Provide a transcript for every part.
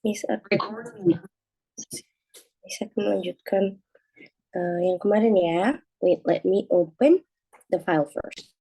Bisa bisa melanjutkan yang kemarin ya. Wait, let me open the file first.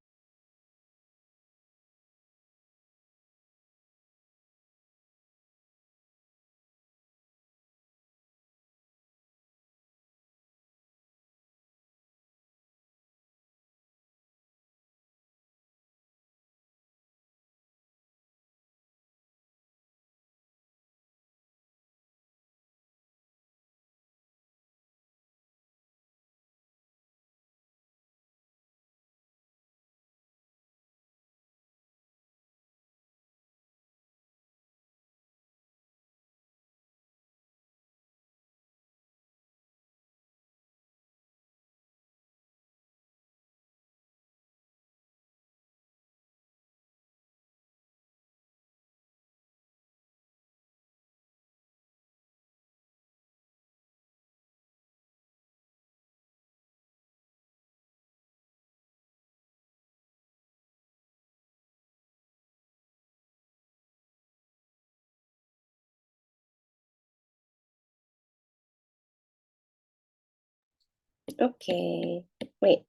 Okay, wait,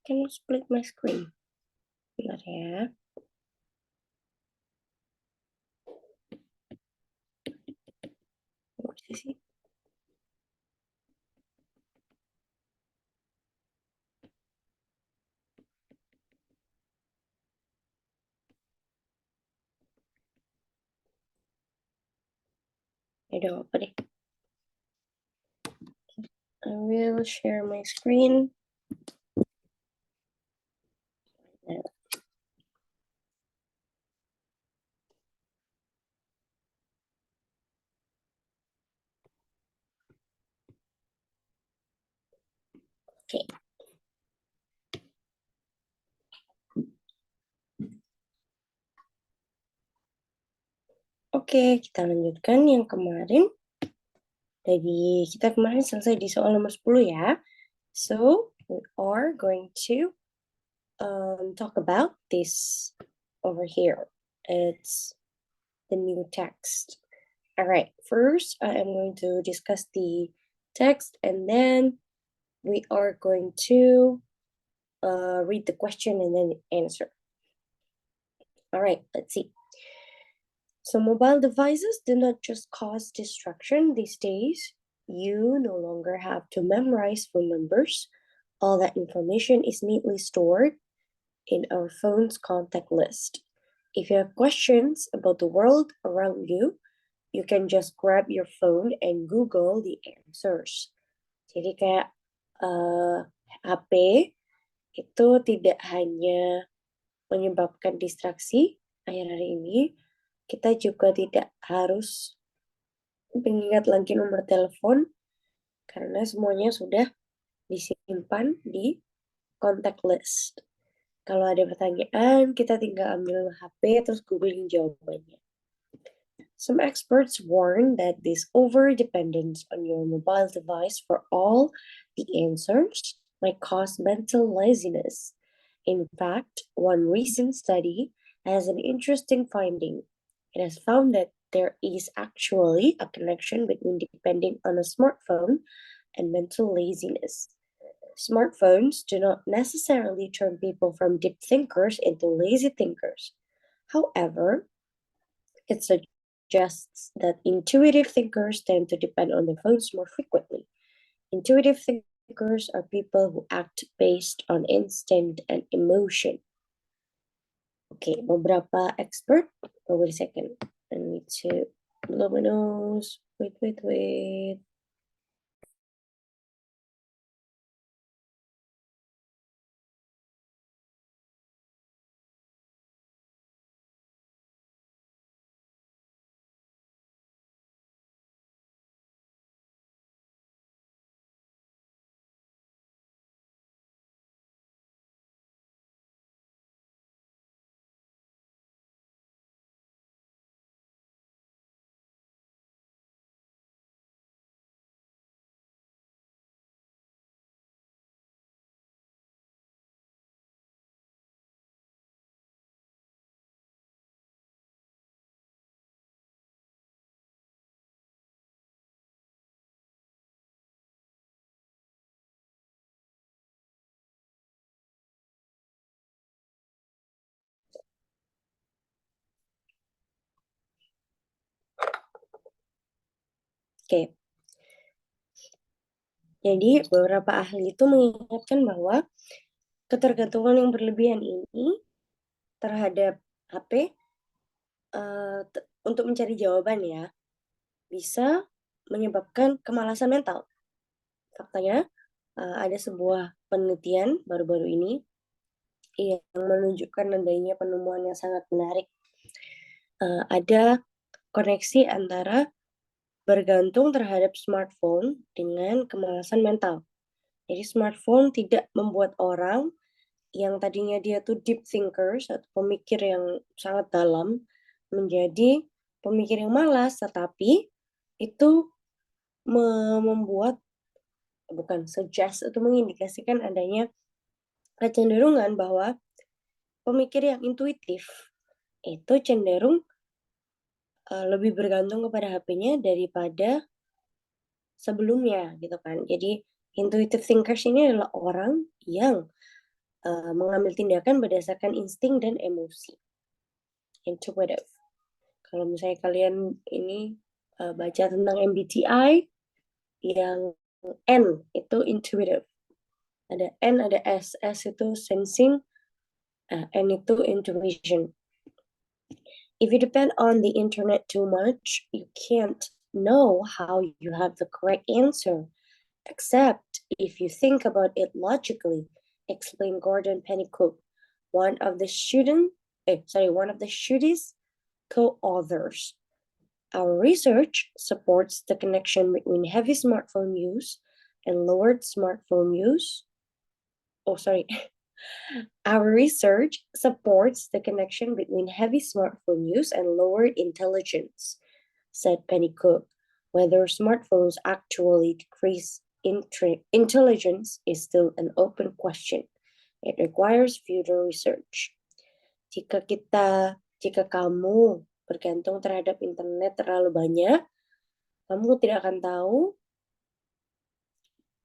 can you split my screen? Bentar ya. Apa sih? Ya udah apa deh. I will share my screen. Nah, Oke, Oke, kita lanjutkan yang kemarin. Jadi kita kemarin selesai di soal nomor 10 ya. So, we are going to talk about this over here. It's the new text. All right, first I am going to discuss the text and then we are going to read the question and then answer. All right, let's see. So, mobile devices do not just cause distraction these days. You no longer have to memorize phone numbers. All that information is neatly stored in our phone's contact list. If you have questions about the world around you, you can just grab your phone and Google the answers. Jadi kayak HP itu tidak hanya menyebabkan distraksi akhir-akhir ini, kita juga tidak harus mengingat lagi nomor telepon karena semuanya sudah disimpan di contact list. Kalau ada pertanyaan, kita tinggal ambil HP terus googling jawabannya. Some experts warn that this over-dependence on your mobile device for all the answers might cause mental laziness. In fact, one recent study has an interesting finding. It has found that there is actually a connection between depending on a smartphone and mental laziness. Smartphones do not necessarily turn people from deep thinkers into lazy thinkers. However, it suggests that intuitive thinkers tend to depend on their phones more frequently. Intuitive thinkers are people who act based on instinct and emotion. Okay, beberapa expert. Oh, wait a second. I need to blow my nose. Wait. Oke. Jadi beberapa ahli itu mengingatkan bahwa ketergantungan yang berlebihan ini terhadap HP untuk mencari jawaban ya, bisa menyebabkan kemalasan mental. Faktanya, ada sebuah penelitian baru-baru ini yang menunjukkan adanya penemuan yang sangat menarik. Ada koneksi antara bergantung terhadap smartphone dengan kemalasan mental. Jadi smartphone tidak membuat orang yang tadinya dia tuh deep thinkers atau pemikir yang sangat dalam menjadi pemikir yang malas, tetapi itu membuat suggest atau mengindikasikan adanya kecenderungan bahwa pemikir yang intuitif itu cenderung lebih bergantung kepada HP-nya daripada sebelumnya gitu kan. Jadi intuitive thinkers ini adalah orang yang mengambil tindakan berdasarkan insting dan emosi. Intuitive. Kalau misalnya kalian ini baca tentang MBTI, yang N itu intuitive. Ada N, ada S. S itu sensing, N itu intuition. If you depend on the internet too much, you can't know how you have the correct answer, except if you think about it logically, explained Gordon Pennycook, one of the Shooty's co-authors. Our research supports the connection between heavy smartphone use and lowered smartphone use. Our research supports the connection between heavy smartphone use and lowered intelligence, said Pennycook. Whether smartphones actually decrease intelligence is still an open question. It requires further research. Jika kamu bergantung terhadap internet terlalu banyak, kamu tidak akan tahu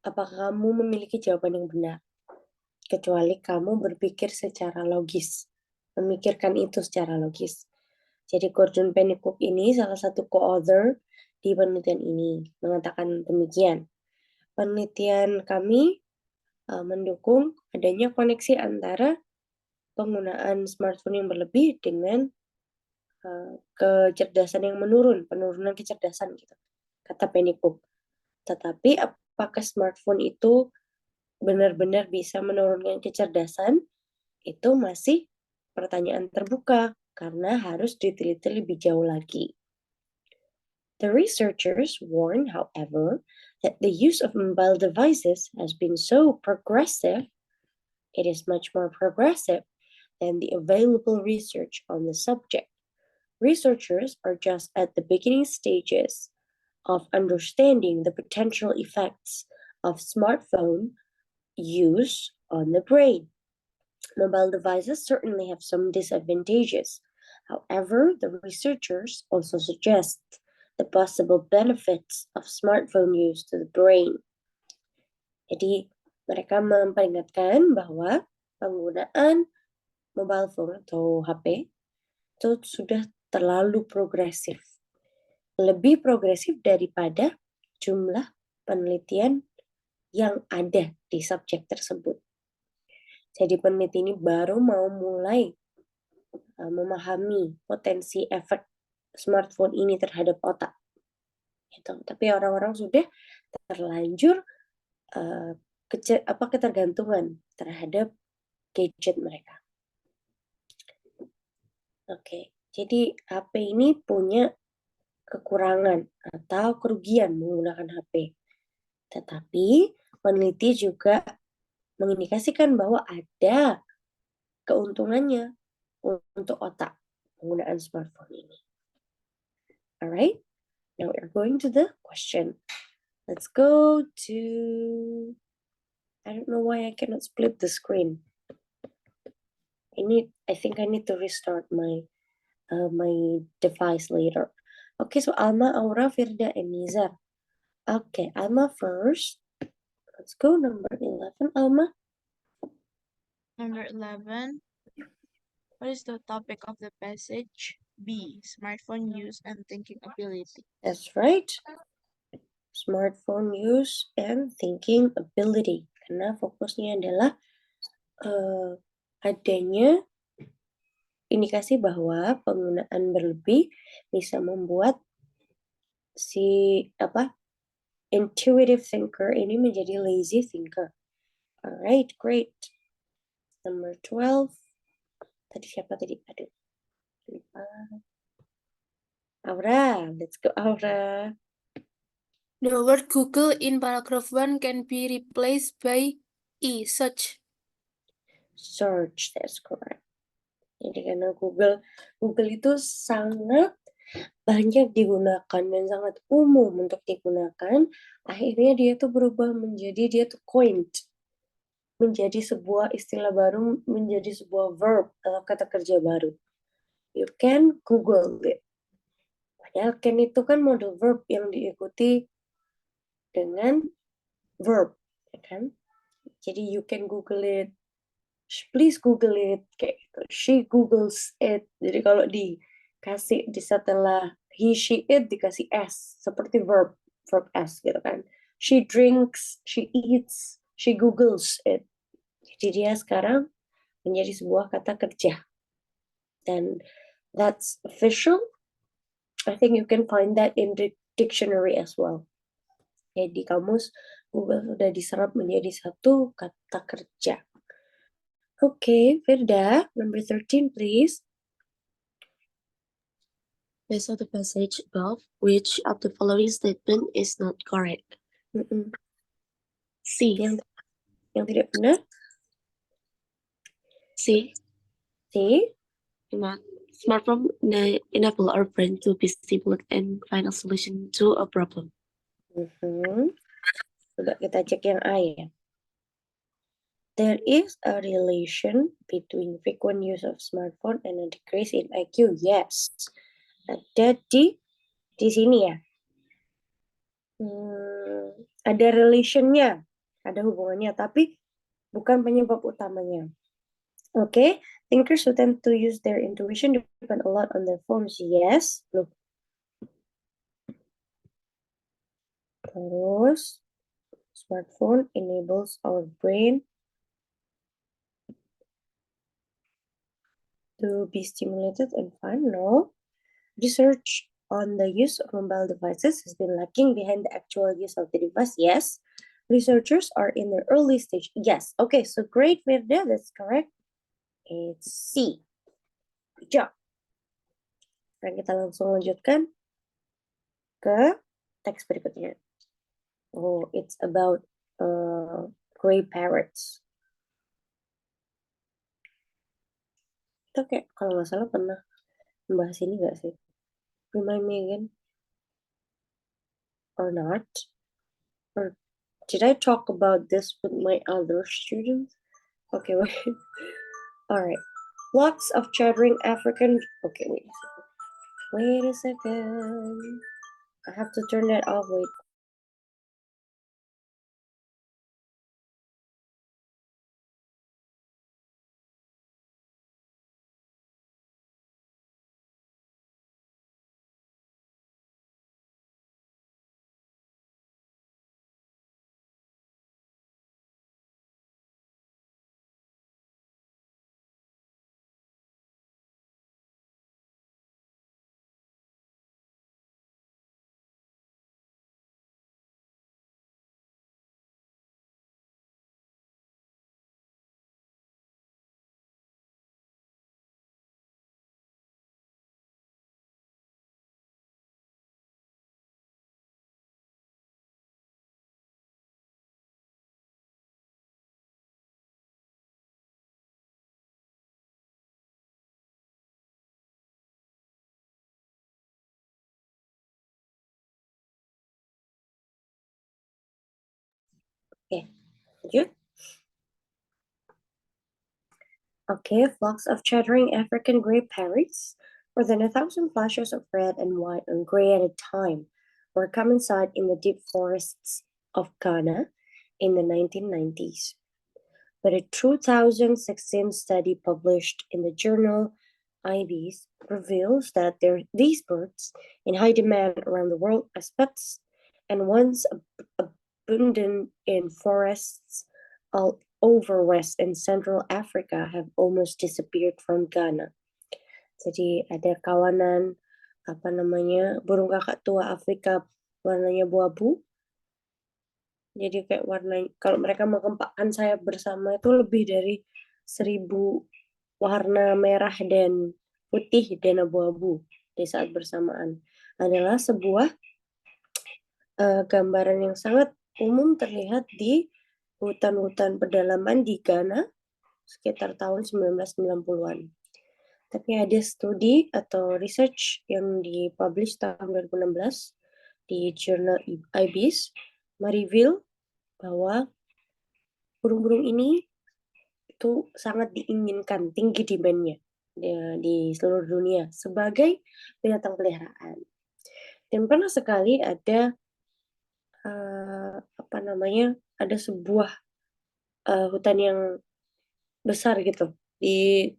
apakah kamu memiliki jawaban yang benar. Kecuali kamu berpikir secara logis, memikirkan itu secara logis. Jadi Gordon Pennycook ini salah satu co-author di penelitian ini, mengatakan demikian. Penelitian kami mendukung adanya koneksi antara penggunaan smartphone yang berlebih dengan kecerdasan yang menurun, penurunan kecerdasan gitu, kata Pennycook. Tetapi apakah smartphone itu benar-benar bisa menurunkan kecerdasan, itu masih pertanyaan terbuka karena harus diteliti lebih jauh lagi. The researchers warn, however, that the use of mobile devices has been so progressive, it is much more progressive than the available research on the subject. Researchers are just at the beginning stages of understanding the potential effects of smartphone use on the brain. Mobile devices certainly have some disadvantages. However, the researchers also suggest the possible benefits of smartphone use to the brain. Jadi, mereka memperingatkan bahwa penggunaan mobile phone atau HP itu sudah terlalu progresif. Lebih progresif daripada jumlah penelitian yang ada di subjek tersebut. Jadi peneliti ini baru mau mulai memahami potensi efek smartphone ini terhadap otak. Gitu. Tapi orang-orang sudah terlanjur ketergantungan terhadap gadget mereka. Oke, jadi HP ini punya kekurangan atau kerugian menggunakan HP. Tetapi peneliti juga mengindikasikan bahwa ada keuntungannya untuk otak penggunaan smartphone ini. Alright, now we're going to the question. Let's go to, I don't know why I cannot split the screen. I think I need to restart my device later. Okay, so Alma, Aura, Firda, and Nizar. Okay, Alma first. Let's go, number 11, Alma. Number 11. What is the topic of the passage? B. Smartphone use and thinking ability. That's right. smartphone use and thinking ability. Karena fokusnya adalah adanya indikasi bahwa penggunaan berlebih bisa membuat si intuitive thinker ini menjadi lazy thinker. Alright, great. Number 12. Tadi siapa tadi? Aduh. Lupa. Aura, let's go Aura. The word Google in paragraph 1 can be replaced by search. Search, that's correct. Jadi karena Google itu sangat banyak digunakan dan sangat umum untuk digunakan, akhirnya dia tuh berubah menjadi, dia tuh coined, menjadi sebuah istilah baru, menjadi sebuah verb atau kata kerja baru. You can Google it. Padahal can itu kan model verb yang diikuti dengan verb, ya kan? Jadi you can Google it, please Google it, kayak gitu. She Googles it. Jadi kalau dikasih di setelah he, she, it dikasih s seperti verb s gitu kan. She drinks, she eats, she Googles it. Jadi dia sekarang menjadi sebuah kata kerja. Dan that's official. I think you can find that in the dictionary as well. Jadi kamus Google sudah diserap menjadi satu kata kerja. Okay, Firda, number 13, please. Based on the passage above, which of the following statement is not correct? C. Yang tidak benar? C. Smartphone enable our brain to be stimulated and find a solution to a problem. Coba kita cek yang A ya. There is a relation between frequent use of smartphone and a decrease in IQ. Yes. Ada di sini ya. Ada relationnya, ada hubungannya, tapi bukan penyebab utamanya. Okay, thinkers who tend to use their intuition depend a lot on their phones. Yes. Look. Terus, smartphone enables our brain to be stimulated and fun. No. Research on the use of mobile devices has been lacking behind the actual use of the device. Yes. Researchers are in the early stage. Yes. Okay, so great, Firda. That's correct. It's C. Good job. Sekarang kita langsung lanjutkan ke teks berikutnya. Oh, it's about gray parrots. Kita kayak kalau nggak salah pernah membahas ini nggak sih? Remind me again. Or not? Or did I talk about this with my other students? Okay, wait. All right. Flocks of chattering African. Okay, wait a second. Wait a second. I have to turn that off. Wait. Okay, lanjut. Okay, flocks of chattering African gray parrots, more than 1,000 flashes of red and white and gray at a time, were common sight in the deep forests of Ghana in the 1990s. But a 2016 study published in the journal IBS reveals that these birds in high demand around the world as pets and once abundant in forests all over West and Central Africa have almost disappeared from Ghana. Jadi ada kawanan burung kakak tua Afrika warnanya abu-abu. Jadi kayak warna, kalau mereka mengempakkan sayap bersama itu lebih dari 1000 warna merah dan putih dan abu-abu di saat bersamaan. Adalah sebuah gambaran yang sangat umum terlihat di hutan-hutan pedalaman di Ghana sekitar tahun 1990-an. Tapi ada studi atau research yang dipublish tahun 2016 di jurnal IBIS mereveal bahwa burung-burung ini itu sangat diinginkan, tinggi demand-nya di seluruh dunia sebagai binatang peliharaan. Dan pernah sekali ada ada sebuah hutan yang besar gitu di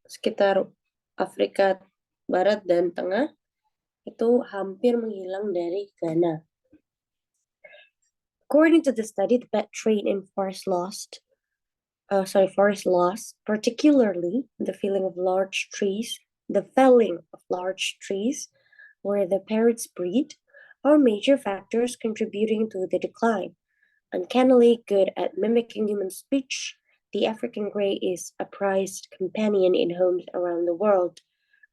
sekitar Afrika Barat dan Tengah itu hampir menghilang dari Ghana. According to the study, the pet trait in forest loss, particularly the felling of large trees where the parrots breed, are major factors contributing to the decline. Uncannily good at mimicking human speech, the African grey is a prized companion in homes around the world.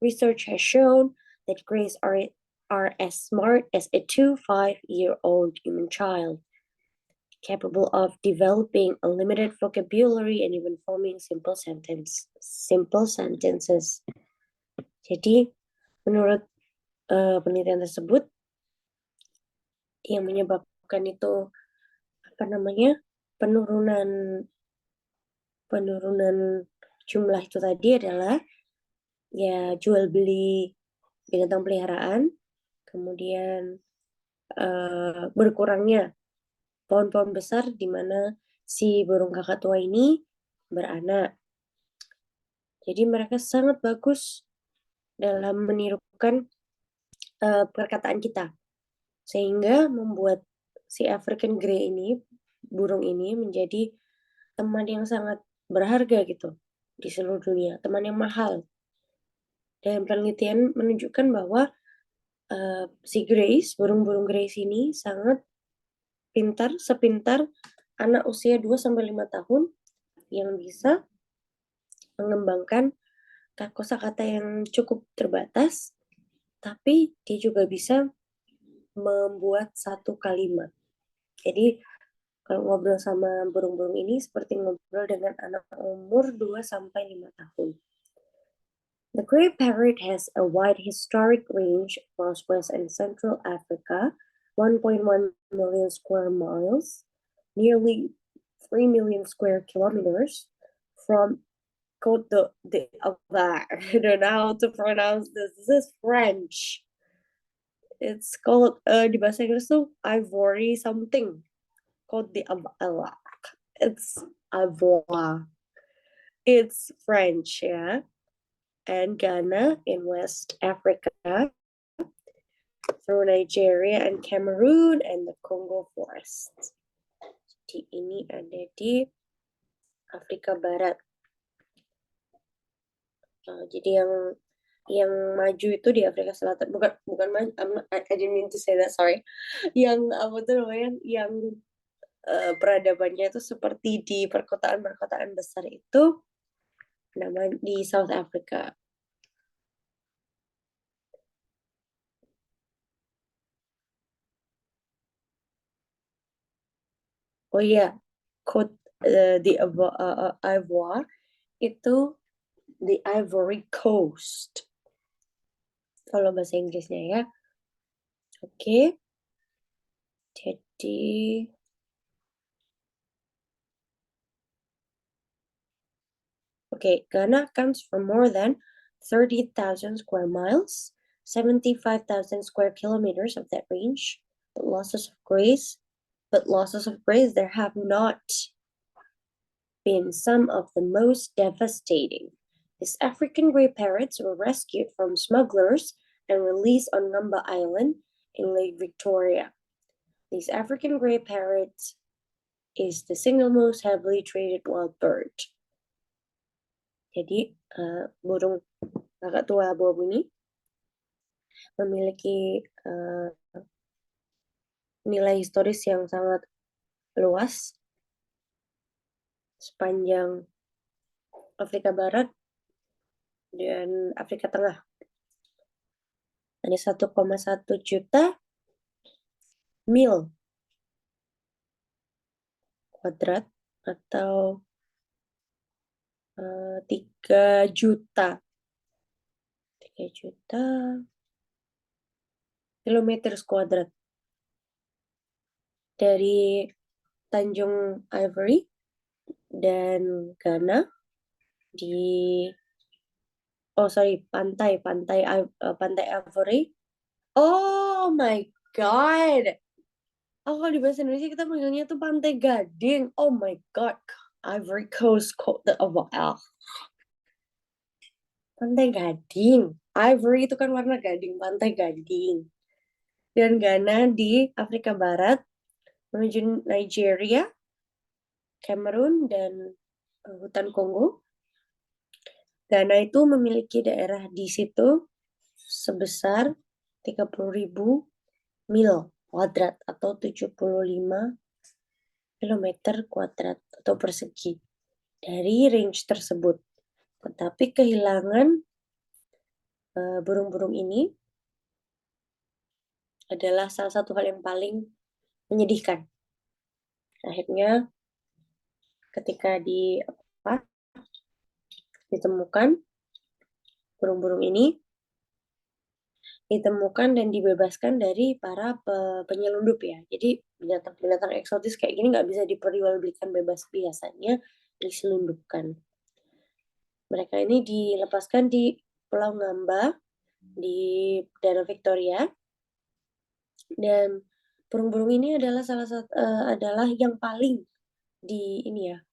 Research has shown that greys are as smart as a 2 5-year-old human child, capable of developing a limited vocabulary and even forming simple sentences. Jadi, menurut penelitian tersebut, yang menyebabkan itu penurunan jumlah itu tadi adalah ya jual beli binatang peliharaan, kemudian berkurangnya pohon-pohon besar di mana si burung kakak tua ini beranak. Jadi mereka sangat bagus dalam menirukan perkataan kita, sehingga membuat si African Grey ini, burung ini menjadi teman yang sangat berharga gitu di seluruh dunia, teman yang mahal. Dan penelitian menunjukkan bahwa si Grace, burung-burung Grace ini sangat sepintar anak usia 2-5 tahun yang bisa mengembangkan kosakata yang cukup terbatas, tapi dia juga bisa membuat satu kalimat. Jadi kalau ngobrol sama burung-burung ini seperti ngobrol dengan anak umur 2-5 tahun. The grey parrot has a wide historic range across West and Central Africa, 1.1 million square miles, nearly 3 million square kilometers, from Côte d'Ivoire. I don't know how to pronounce this. This is French. It's called, di bahasa Inggris tuh Ivory something. Côte d'Ivoire. It's Ivoire. It's French, yeah. And Ghana in West Africa, through Nigeria and Cameroon and the Congo Forest. Jadi ini ada di Afrika Barat. Jadi yang maju itu di Afrika Selatan, bukan maju, I didn't mean to say that, sorry. Yang yang peradabannya itu seperti di perkotaan-perkotaan besar itu namanya di South Africa. Oh iya, di Ivoire itu the Ivory Coast. Kalau bahasa Inggrisnya ya. Oke. Jadi Ghana accounts for more than 30,000 square miles, 75,000 square kilometers of that range. But losses of greys, there have not been some of the most devastating. These African grey parrots were rescued from smugglers and released on Ngamba Island in Lake Victoria. this African gray parrot is the single most heavily traded wild bird. Jadi burung kakak tua abu-abu ini memiliki nilai historis yang sangat luas sepanjang Afrika Barat dan Afrika Tengah. Ada 1,1 juta mil kuadrat atau 3 juta kilometer kuadrat dari Tanjung Ivory dan Ghana di pantai Ivory. Oh my god. Kalau di bahasa Indonesia kita panggilnya tuh Pantai Gading. Oh my god. Ivory Coast Pantai Gading. Ivory itu kan warna gading, Pantai Gading. Dan Ghana di Afrika Barat menuju Nigeria, Cameroon, dan hutan Kongo. Ghana itu memiliki daerah di situ sebesar 30.000 mil kuadrat atau 75 km kuadrat atau persegi dari range tersebut. Tetapi kehilangan burung-burung ini adalah salah satu hal yang paling menyedihkan. Akhirnya ketika ditemukan burung-burung ini ditemukan dan dibebaskan dari para penyelundup ya. Jadi binatang-binatang eksotis kayak gini nggak bisa diperjualbelikan bebas, biasanya diselundupkan. Mereka ini dilepaskan di Pulau Ngamba di daerah Victoria, dan burung-burung ini adalah adalah yang paling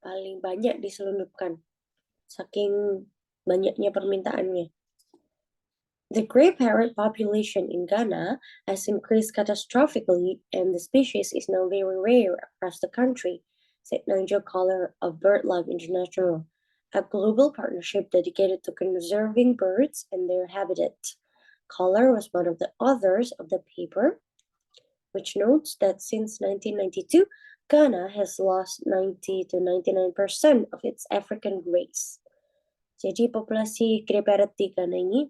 paling banyak diselundupkan saking banyaknya permintaannya. The gray parrot population in Ghana has increased catastrophically, and the species is now very rare across the country, said Nigel Collar of BirdLife International, a global partnership dedicated to conserving birds and their habitat. Collar was one of the authors of the paper, which notes that since 1992, Ghana has lost 90 to 99% of its African greys. Jadi populasi gray parrot di Ghana ini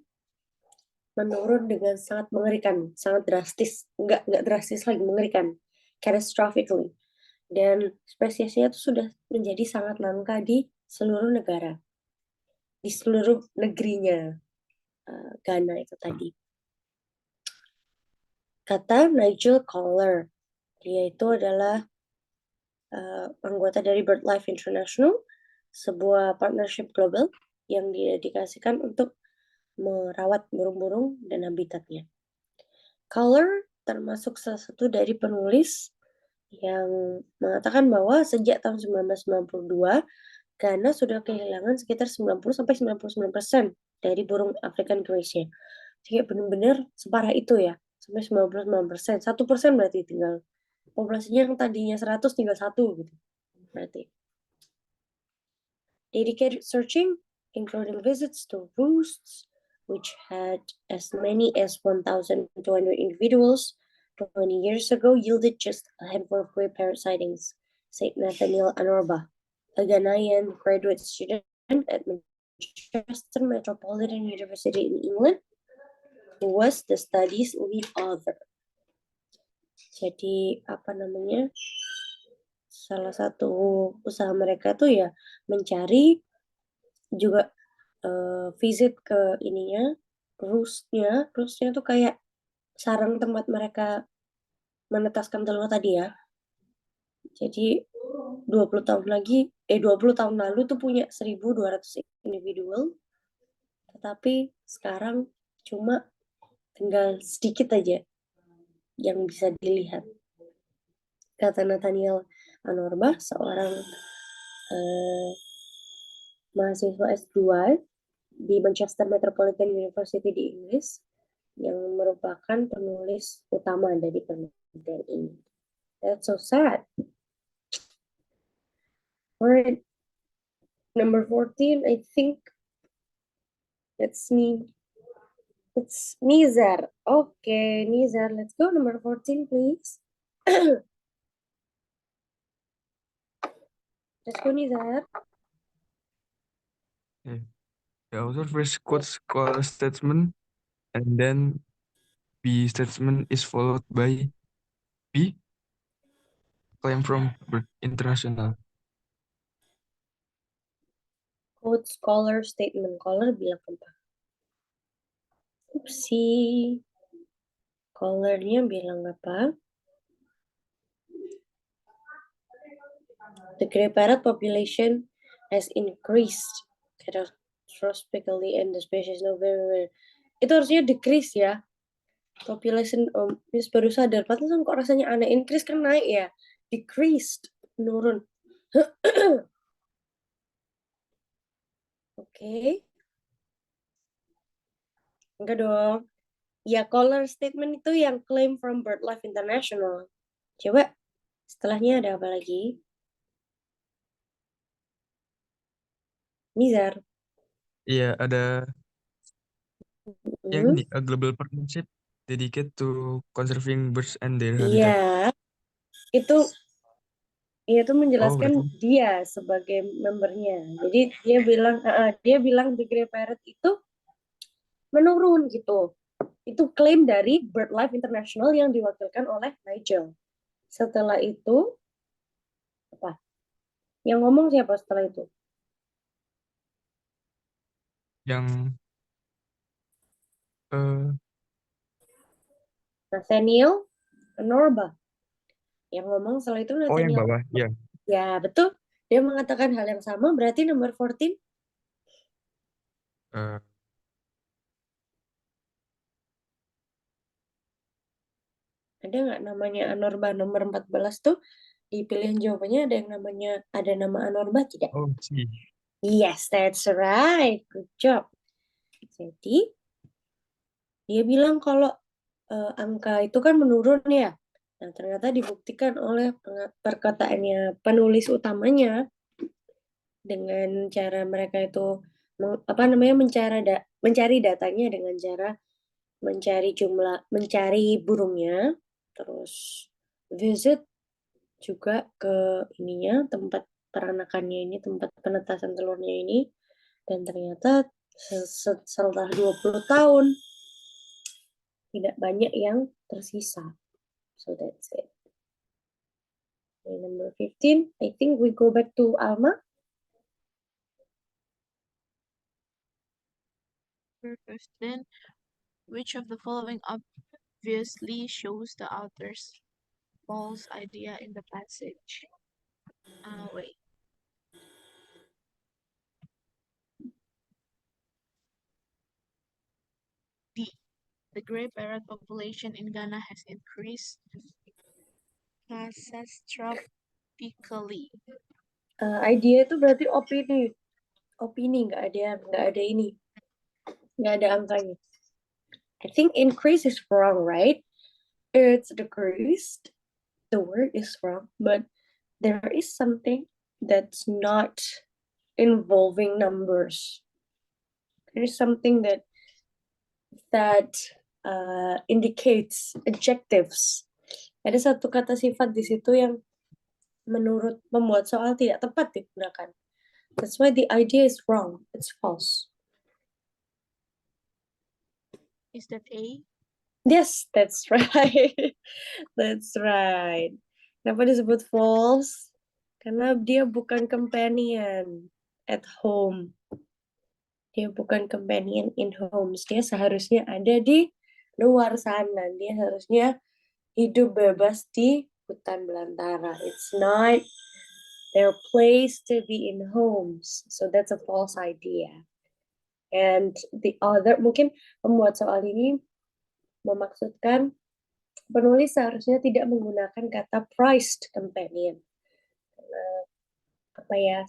menurun dengan sangat mengerikan, sangat drastis, nggak drastis lagi, mengerikan, catastrophically. Dan spesiesnya itu sudah menjadi sangat langka di seluruh negara, di seluruh negerinya Ghana itu tadi. Kata Nigel Collar, dia itu adalah anggota dari BirdLife International, sebuah partnership global yang didedikasikan untuk merawat burung-burung dan habitatnya. Collar termasuk salah satu dari penulis yang mengatakan bahwa sejak tahun 1992, Ghana sudah kehilangan sekitar 90-99% dari burung African Greys-nya. Jadi benar-benar separah itu ya, sampai 99%. 1% berarti tinggal. Populasinya yang tadinya 100 tinggal 1 gitu. Berarti. Dedicated searching, including visits to roosts, which had as many as 1,200 individuals 20 years ago, yielded just a handful of gray parrot sightings, said Nathaniel Anorba, a Ghanaian graduate student at Manchester Metropolitan University in England, who was the study's lead author. Jadi salah satu usaha mereka tuh ya mencari juga visit ke roostnya tuh kayak sarang tempat mereka menetaskan telur tadi ya. Jadi 20 tahun lalu tuh punya 1.200 individual, tetapi sekarang cuma tinggal sedikit aja yang bisa dilihat. Kata Nathaniel Anorba, seorang mahasiswa S2 di Manchester Metropolitan University di Inggris, yang merupakan penulis utama dari penelitian ini. That's so sad. All right. Number 14, I think it's me. It's Nizar. Okay, Nizar, let's go. Number 14, please. Let's go, Nizar. Okay. The author first quotes call statement, and then B statement is followed by B claim from Bird International. Quote, scholar, statement. Caller bilang apa? Oopsie. Callernya bilang apa? The grey parrot population has increased catastrophically and the species no very. Itu harusnya decrease ya. Population Miss baru sadar. Pantesan kok rasanya aneh. Increase kan naik ya. Decreased. Menurun. Oke. Enggak dong. Ya, caller statement itu yang claim from BirdLife International. Coba, setelahnya ada apa lagi? Nizar. Iya, ada yang Hmm? ini, a global partnership dedicated to conserving birds and their habitat. Iya, itu menjelaskan berarti dia sebagai membernya. Jadi dia bilang the grey parrot itu menurun gitu. Itu klaim dari BirdLife International yang diwakilkan oleh Nigel. Setelah itu apa? Yang ngomong siapa setelah itu? yang eh, Nathaniel Norba. Yang ngomong setelah itu yang Nathaniel. bawah, ya. Ya, betul. Dia mengatakan hal yang sama, berarti nomor 14 Eh, ada nggak namanya Anorba nomor 14 tuh di pilihan jawabannya ada nama Anorba tidak? C. Yes, that's right. Good job. Jadi dia bilang kalau angka itu kan menurun ya. Nah, ternyata dibuktikan oleh perkataannya penulis utamanya dengan cara mereka itu mencari datanya dengan cara mencari burungnya, terus visit juga ke ininya, tempat peranakannya ini, tempat penetasan telurnya ini, dan ternyata setelah 20 tahun tidak banyak yang tersisa. So that's it. Okay, number 15, I think we go back to Alma. First, then, which of the following obviously shows the author's false idea in the passage? Wait. D. The grey parrot population in Ghana has increased catastrophically. Idea itu berarti opini nggak ada angkanya. I think increase is wrong, right? It's decreased. The word is wrong, but there is something that's not involving numbers. There is something that indicates adjectives. Ada satu kata sifat di situ yang menurut pembuat soal tidak tepat digunakan. That's why the idea is wrong. It's false. Is that A? Yes, that's right. That's right. Kenapa disebut false? Karena dia bukan companion at home. Dia bukan companion in homes. Dia seharusnya ada di luar sana. Dia harusnya hidup bebas di hutan belantara. It's not their place to be in homes. So that's a false idea. And the other, mungkin pembuat soal ini memaksudkan penulis seharusnya tidak menggunakan kata prized companion.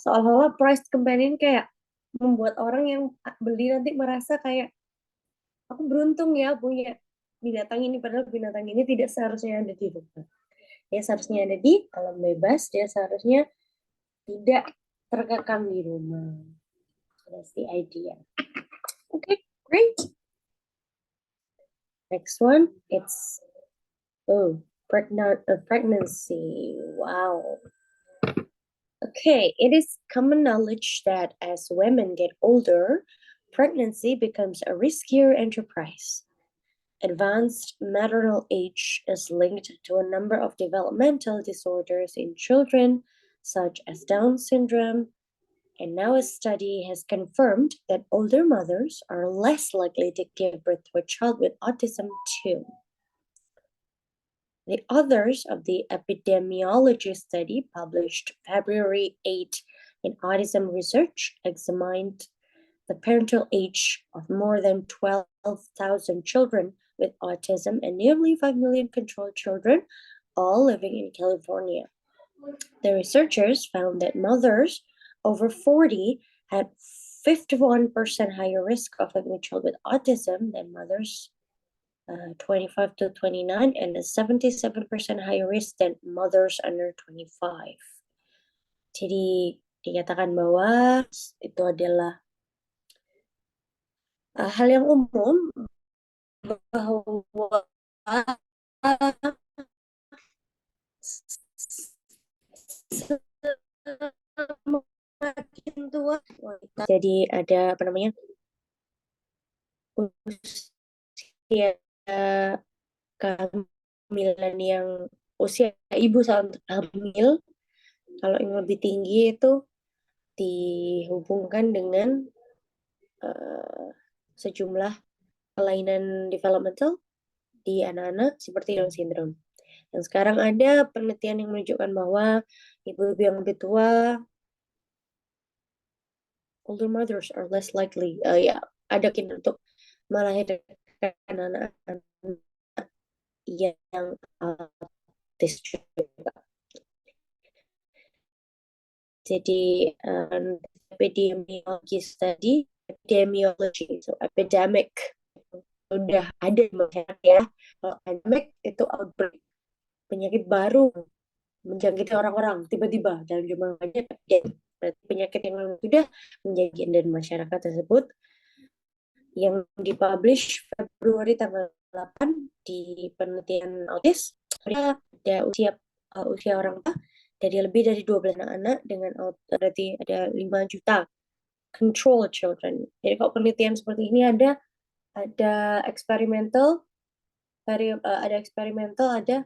Seolah-olah prized companion kayak membuat orang yang beli nanti merasa kayak aku beruntung ya punya binatang ini, padahal binatang ini tidak seharusnya ada di rumah. Dia seharusnya ada di alam bebas, dia seharusnya tidak terkekang di rumah. That's the idea. Okay, great. Next one, it's pregnancy. Wow. Okay, it is common knowledge that as women get older, pregnancy becomes a riskier enterprise. Advanced maternal age is linked to a number of developmental disorders in children, such as Down syndrome, and now a study has confirmed that older mothers are less likely to give birth to a child with autism too. The authors of the epidemiology study published February 8 in Autism Research examined the parental age of more than 12,000 children with autism and nearly 5 million controlled children, all living in California. The researchers found that mothers over 40 had 51% higher risk of having a child with autism than mothers 25 to 29 and a 77% higher risk than mothers under 25. Jadi dikatakan bahwa itu adalah hal yang umum bahwa semakin tua wanita jadi ada apa namanya usia kehamilan yang usia ibu saat hamil kalau yang lebih tinggi itu dihubungkan dengan sejumlah kelainan developmental di anak-anak seperti Down syndrome. Dan sekarang ada penelitian yang menunjukkan bahwa ibu-ibu yang lebih tua, older mothers are less likely, ada kemungkinan untuk melahirkan anak-anak yang autis juga. Jadi epidemiology, so epidemic udah ada di masyarakat ya. Kalau pandemic itu outbreak, penyakit baru menjangkiti orang-orang tiba-tiba dalam jumlah banyak. Berarti penyakit yang sudah menjadi dari masyarakat tersebut yang dipublish Februari tanggal 8 di penelitian autis ada usia orang tua dari lebih dari 12 anak dengan berarti ada 5 juta control children. Jadi kalau penelitian seperti ini ada eksperimental, ada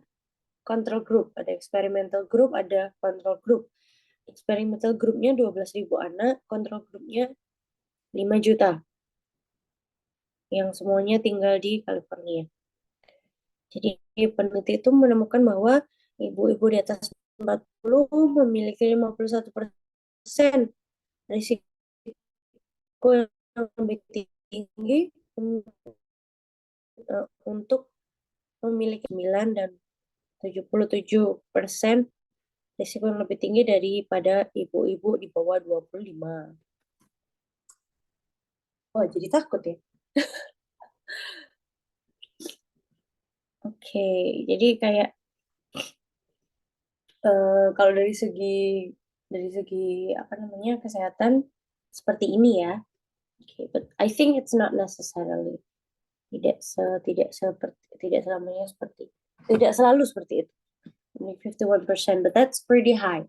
control group, ada experimental group, ada control group. Experimental groupnya 12.000 anak, control groupnya 5 juta. Yang semuanya tinggal di California. Jadi peneliti itu menemukan bahwa ibu-ibu di atas 40 memiliki 51% risiko yang lebih tinggi untuk memiliki 9 dan 77% risiko yang lebih tinggi daripada ibu-ibu di bawah 25. Oh, jadi takut ya. Oke, jadi kayak kalau dari segi apa namanya kesehatan seperti ini ya. Okay, but I think it's not necessarily tidak selalu seperti itu. Only 51%, but that's pretty high.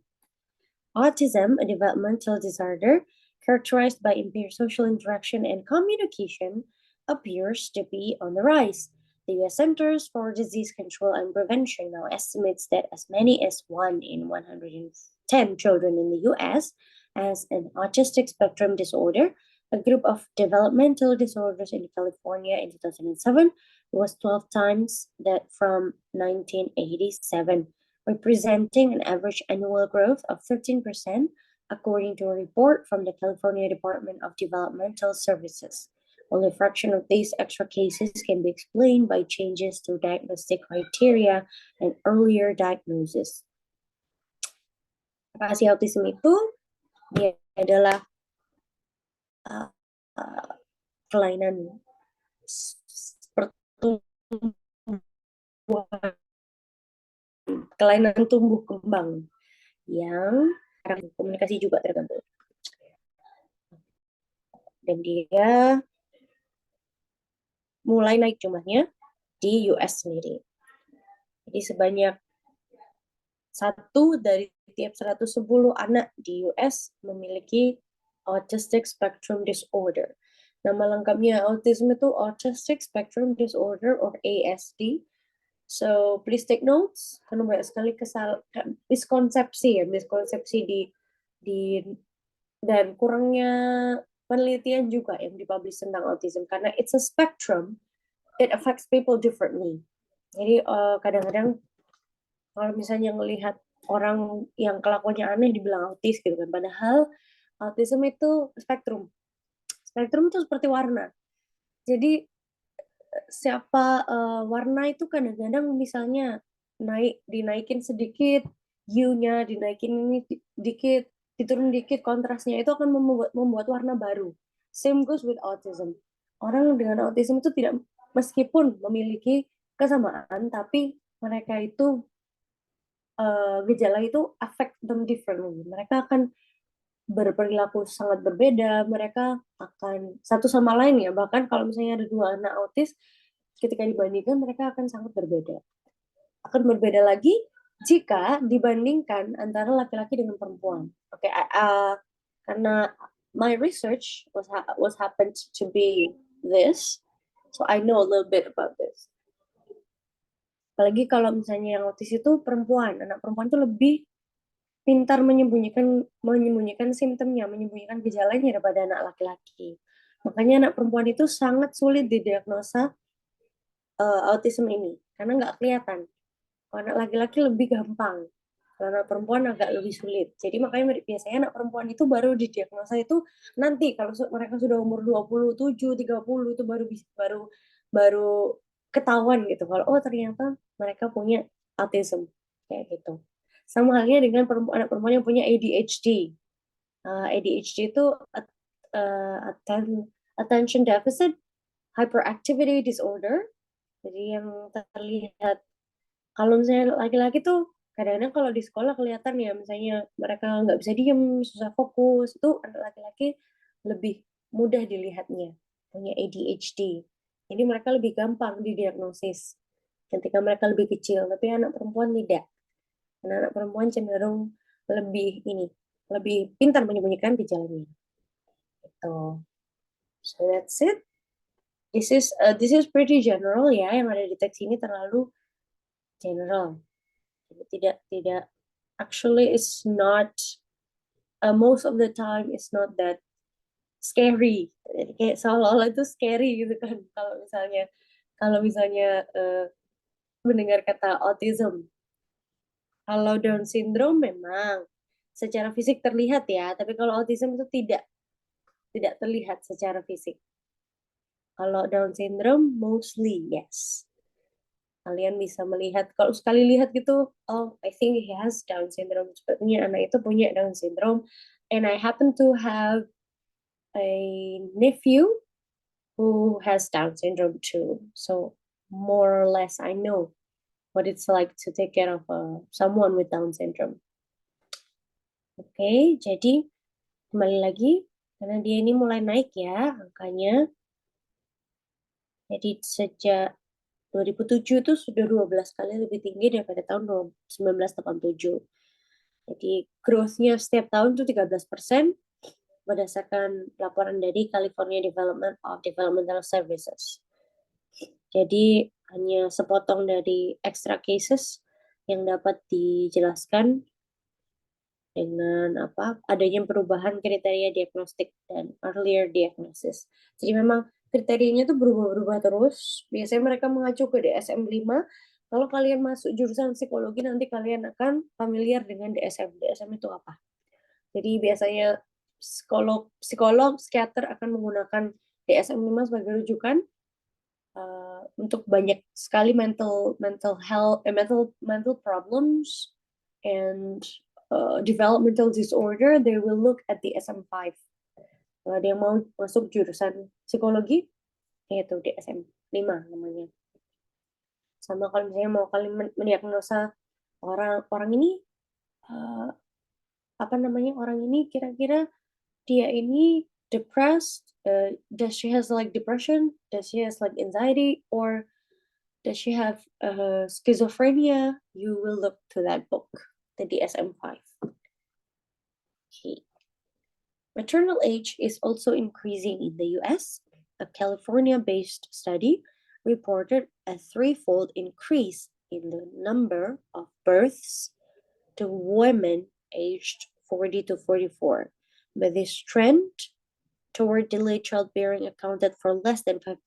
Autism, a developmental disorder characterized by impaired social interaction and communication, appears to be on the rise. The U.S. Centers for Disease Control and Prevention now estimates that as many as 1 in 110 children in the U.S. has an autistic spectrum disorder. A group of developmental disorders in California in 2007 was 12 times that from 1987, representing an average annual growth of 13%, according to a report from the California Department of Developmental Services. Only a fraction of these extra cases can be explained by changes to diagnostic criteria and earlier diagnosis. Apakah autism itu dia adalah kelainan pertumbuhan kelainan tumbuh kembang yang komunikasi juga terganggu. Dan dia mulai naik jumlahnya di US sendiri. Jadi sebanyak 1 dari tiap 110 anak di US memiliki autistic spectrum disorder. Nama lengkapnya autism itu autistic spectrum disorder or ASD. So please take notes karena banyak sekali miskonsepsi di dan kurangnya penelitian juga yang dipublish tentang autism karena it's a spectrum, it affects people differently. Jadi kadang-kadang kalau misalnya melihat orang yang kelakuannya aneh dibilang autis gitu kan, padahal autism itu spektrum itu seperti warna. Jadi siapa warna itu kadang-kadang misalnya dinaikin sedikit, hue-nya dinaikin ini dikit, diturun dikit kontrasnya, itu akan membuat warna baru. Same goes with autism. Orang dengan autism itu tidak, meskipun memiliki kesamaan, tapi mereka itu gejala itu affect them differently. Mereka akan berperilaku sangat berbeda, mereka akan satu sama lain ya, bahkan kalau misalnya ada 2 anak autis, ketika dibandingkan mereka akan sangat berbeda. Akan berbeda lagi jika dibandingkan antara laki-laki dengan perempuan. Oke, karena my research was happened to be this, so I know a little bit about this. Apalagi kalau misalnya yang autis itu perempuan, anak perempuan itu lebih pintar menyembunyikan simptomnya, menyembunyikan gejalanya daripada anak laki-laki. Makanya anak perempuan itu sangat sulit didiagnosa autism ini karena nggak kelihatan. Kalau anak laki-laki lebih gampang, kalau anak perempuan agak lebih sulit. Jadi makanya biasanya anak perempuan itu baru didiagnosa itu nanti kalau mereka sudah umur 27, 30 itu baru ketahuan gitu kalau oh ternyata mereka punya autism kayak gitu. Sama halnya dengan anak perempuan yang punya ADHD. ADHD itu attention deficit hyperactivity disorder. Jadi yang terlihat kalau misalnya laki-laki tuh kadang-kadang kalau di sekolah kelihatan ya misalnya mereka nggak bisa diem, susah fokus, itu anak laki-laki lebih mudah dilihatnya punya ADHD. Jadi mereka lebih gampang didiagnosis ketika mereka lebih kecil, tapi anak perempuan tidak. Anak perempuan cenderung lebih pintar menyembunyikan gejalanya. Gitu. So that's it. This is pretty general ya, yang ada di teks ini terlalu general. Jadi tidak actually it's not most of the time it's not that scary. Jadi kayak seolah-olah itu scary gitu kan kalau misalnya mendengar kata autism. Kalau Down syndrome memang secara fisik terlihat ya, tapi kalau autism itu tidak terlihat secara fisik. Kalau Down syndrome mostly yes. Kalian bisa melihat, kalau sekali lihat gitu, oh I think he has Down syndrome. Sepertinya anak itu punya Down syndrome. And I happen to have a nephew who has Down syndrome too. So more or less I know what it's like to take care of someone with Down syndrome. Oke, jadi kembali lagi, karena dia ini mulai naik ya angkanya. Jadi sejak 2007 itu sudah 12 kali lebih tinggi daripada tahun 1987. Jadi growth-nya setiap tahun itu 13% berdasarkan laporan dari California Department of Developmental Services. Jadi hanya sepotong dari extra cases yang dapat dijelaskan dengan adanya perubahan kriteria diagnostik dan earlier diagnosis. Jadi memang kriterianya tuh berubah-ubah terus. Biasanya mereka mengacu ke DSM-5. Kalau kalian masuk jurusan psikologi nanti kalian akan familiar dengan DSM. DSM itu apa? Jadi biasanya psikolog, psikiater akan menggunakan DSM-5 sebagai rujukan untuk banyak sekali mental problems and developmental disorder. They will look at the DSM-5. Kalau ada yang mau masuk jurusan psikologi, yaitu DSM-5 namanya. Sama kalau misalnya mau kalian mendiagnosa orang ini orang ini kira-kira dia ini depressed, does she has like depression, does she has like anxiety, or does she have schizophrenia? You will look to that book, the DSM-5. Okay. Maternal age is also increasing in the US. A California-based study reported a threefold increase in the number of births to women aged 40 to 44. But this trend toward delayed childbearing accounted for less than 5%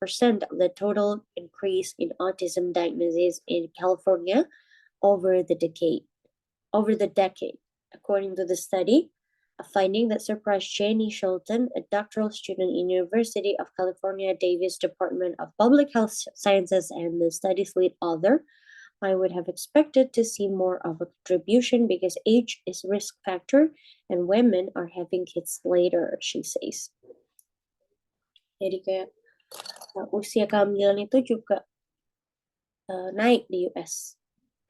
of the total increase in autism diagnoses in California over the decade. According to the study, a finding that surprised Jenny Shelton, a doctoral student in University of California Davis Department of Public Health Sciences and the study's lead author. I would have expected to see more of a contribution because age is a risk factor and women are having kids later, she says. Jadi kayak usia kehamilan itu juga naik di US.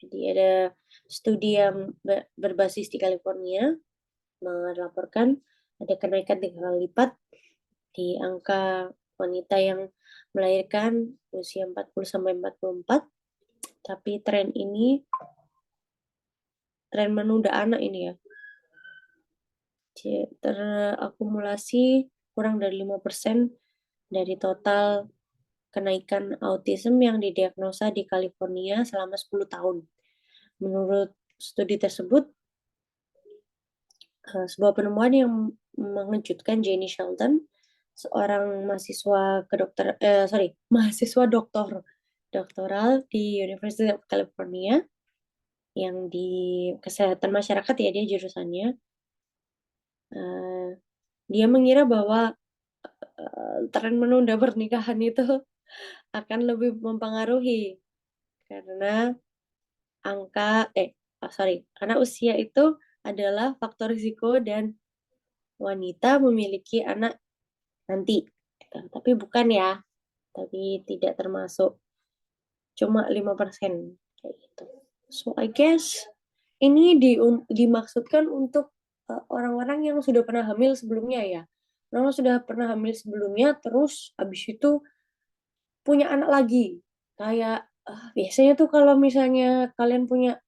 Jadi ada studi yang berbasis di California melaporkan ada kenaikan 3 kali lipat di angka wanita yang melahirkan usia 40 sampai 44. Tapi tren menunda anak ini ya, terakumulasi kurang dari 5% dari total kenaikan autism yang didiagnosa di California selama 10 tahun. Menurut studi tersebut, sebuah penemuan yang mengejutkan Jenny Shelton, seorang mahasiswa doktoral di University of California yang di kesehatan masyarakat ya dia jurusannya. Dia mengira bahwa tren menunda pernikahan itu akan lebih mempengaruhi karena karena usia itu adalah faktor risiko dan wanita memiliki anak nanti. Tapi bukan ya, tapi tidak termasuk, cuma 5% kayak gitu. So I guess ini dimaksudkan untuk orang-orang yang sudah pernah hamil sebelumnya ya. Orang sudah pernah hamil sebelumnya terus habis itu punya anak lagi. Kayak biasanya tuh kalau misalnya kalian punya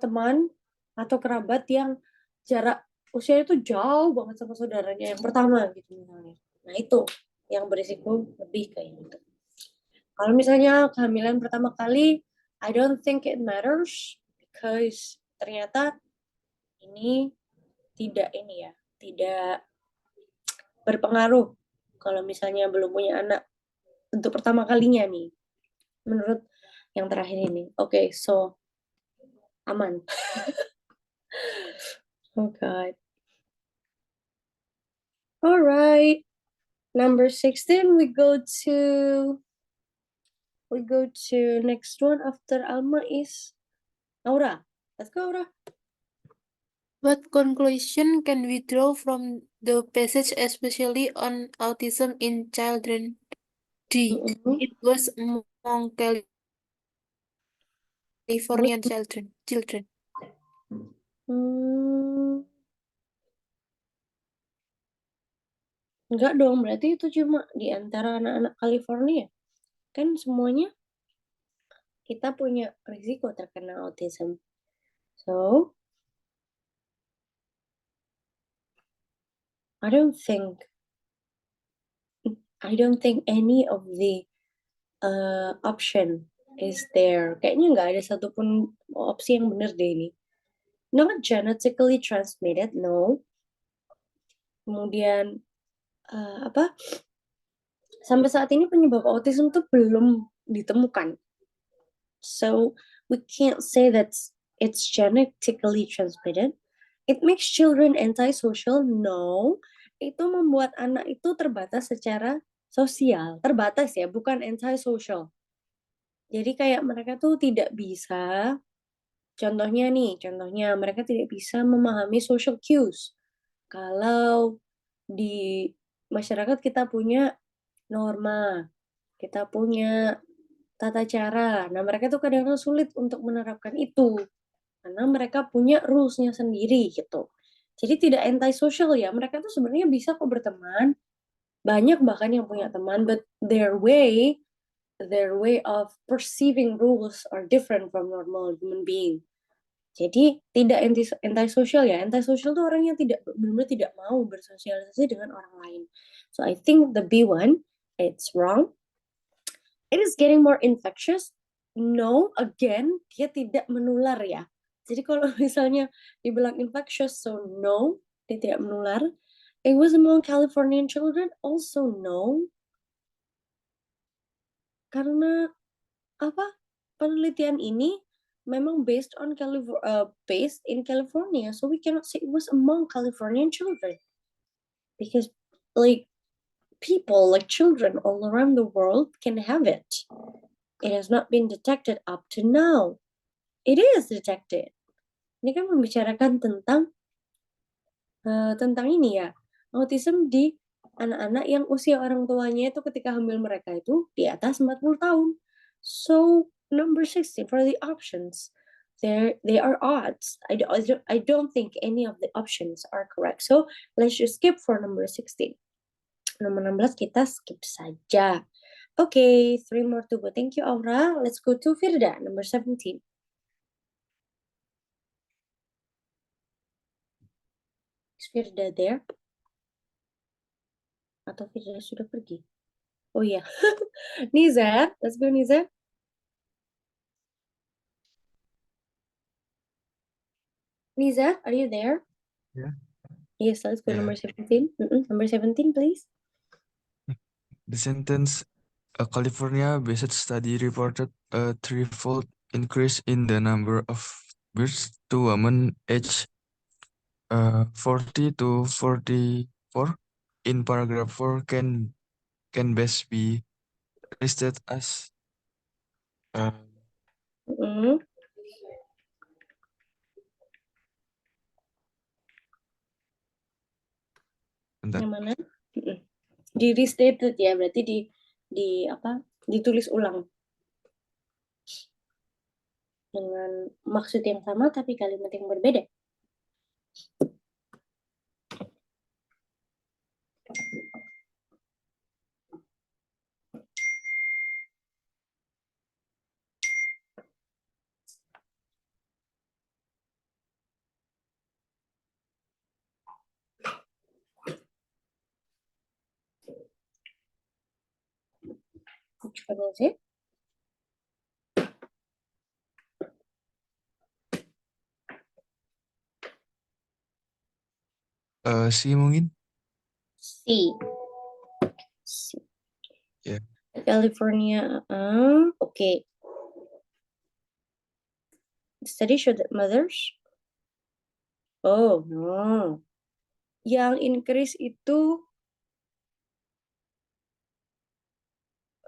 teman atau kerabat yang jarak usia itu jauh banget sama saudaranya yang pertama gitu misalnya. Nah itu yang berisiko lebih kayak gitu. Kalau misalnya kehamilan pertama kali, I don't think it matters because ternyata ini tidak berpengaruh kalau misalnya belum punya anak untuk pertama kalinya nih. Menurut yang terakhir ini. Okay, so aman. Oh God. All right. Number 16, we go to next one after Alma is Aura. Let's go, Aura. What conclusion can we draw from the passage, especially on autism in children? D. It was among Californian children. Enggak dong, berarti itu cuma di antara anak-anak California. Kan semuanya kita punya risiko terkena autism. So, I don't think any of the option is there. Kayaknya nggak ada satupun opsi yang benar deh ini. Not genetically transmitted, no. Kemudian sampai saat ini penyebab autism tuh belum ditemukan. So we can't say that it's genetically transmitted. It makes children antisocial, no. Itu membuat anak itu terbatas secara sosial, terbatas ya, bukan antisocial. Jadi kayak mereka tuh tidak bisa, contohnya mereka tidak bisa memahami social cues. Kalau di masyarakat kita punya norma, kita punya tata cara. Nah, mereka tuh kadang-kadang sulit untuk menerapkan itu. karena mereka punya rules-nya sendiri gitu. Jadi tidak anti-social ya, mereka tuh sebenarnya bisa kok berteman, banyak bahkan yang punya teman, but their way of perceiving rules are different from normal human being. Jadi tidak anti-social ya, anti-social tuh orang yang benar-benar tidak mau bersosialisasi dengan orang lain. So I think the B one, it's wrong. It is getting more infectious. No, again, dia tidak menular ya. Jadi kalau misalnya dibilang infectious, so no, dia tidak menular. It was among Californian children, also no. Karena apa? Penelitian ini memang based in California, so we cannot say it was among Californian children because like people, like children all around the world can have it. It has not been detected up to now. It is detected. Ini kan membicarakan tentang ini ya, autism di anak-anak yang usia orang tuanya itu ketika hamil mereka itu di atas 40 tahun. So number 16 for the options, they are odds. I don't think any of the options are correct. So let's just skip for number 16. Nomor 16 kita skip saja. Okay, 3 more to go. Thank you, Aura. Let's go to Firda, number 17. Is Firda there? Atau Firda sudah pergi? Oh iya. Nizar, let's go Nizar. Nizar, are you there? Yeah. Yes, let's go Yeah. number 17. Number 17, please. The sentence, a California-based study reported a threefold increase in the number of births to women aged 40 to 44 in paragraph 4 can best be listed as Yang mana? Di restated ya, berarti ditulis ulang dengan maksud yang sama tapi kalimat yang berbeda. Which one is it? C mungkin? C. Yeah. California. Okay. The study showed that mothers. Oh no. Yang increase itu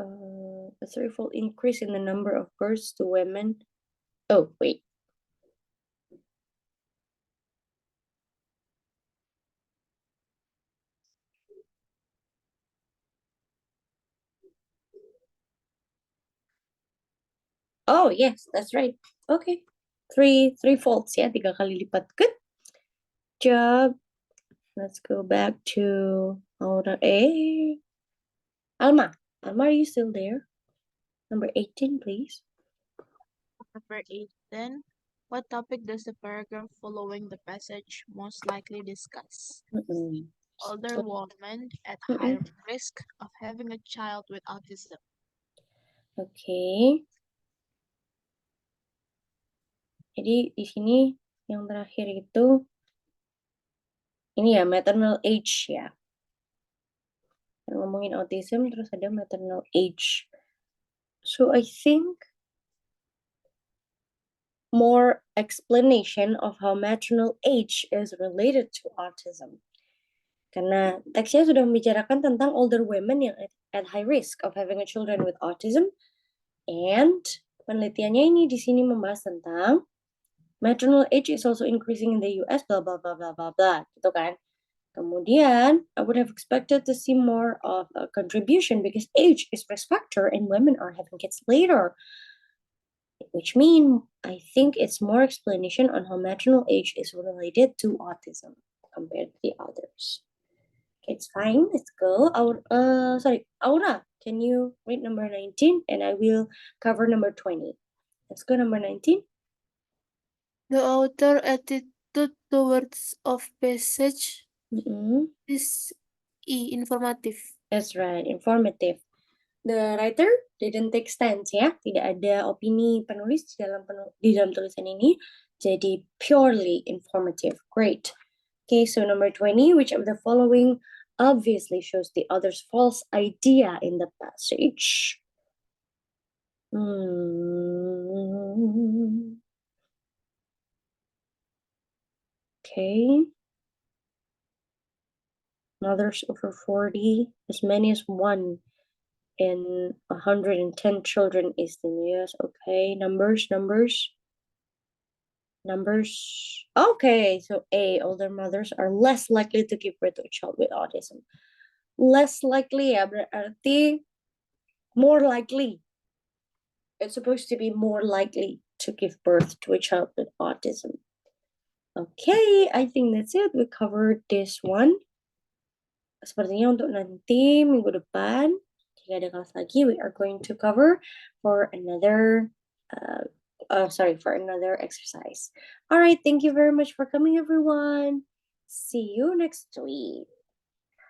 a threefold increase in the number of births to women. Oh wait. Oh yes, that's right. Okay. Three folds ya, 3 kali lipat. Good job. Let's go back to Alma. Alma, are you still there? Number 18, please. Number 18. What topic does the paragraph following the passage most likely discuss? Older women at high risk of having a child with autism. Okay. Jadi di sini yang terakhir itu ini ya, maternal age ya. Ngomongin autism terus ada maternal age. So I think more explanation of how maternal age is related to autism. Karena teksnya sudah membicarakan tentang older women yang at high risk of having a children with autism, and penelitiannya ini di sini membahas tentang maternal age is also increasing in the US, blah blah blah blah blah blah, gitu kan. Kemudian, I would have expected to see more of a contribution because age is risk factor and women are having kids later. which mean I think it's more explanation on how maternal age is related to autism compared to the others. It's fine. Let's go. Aura, can you read number 19 and I will cover number 20. Let's go number 19. The author attitude towards of passage is informative. That's right, informative. The writer didn't take stance ya, tidak ada opini penulis di dalam tulisan ini, jadi purely informative. Great. Okay, so number 20, which of the following obviously shows the other's false idea in the passage? Okay. Mothers over 40, as many as 1 in 110 children is in the US. Okay, numbers. Okay, so A, older mothers are less likely to give birth to a child with autism. Less likely ya, berarti more likely. It's supposed to be more likely to give birth to a child with autism. Okay, I think that's it. We covered this one. Sepertinya untuk nanti minggu depan, jika ada kelas lagi, we are going to cover for another exercise. All right, thank you very much for coming, everyone. See you next week.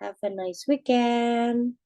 Have a nice weekend.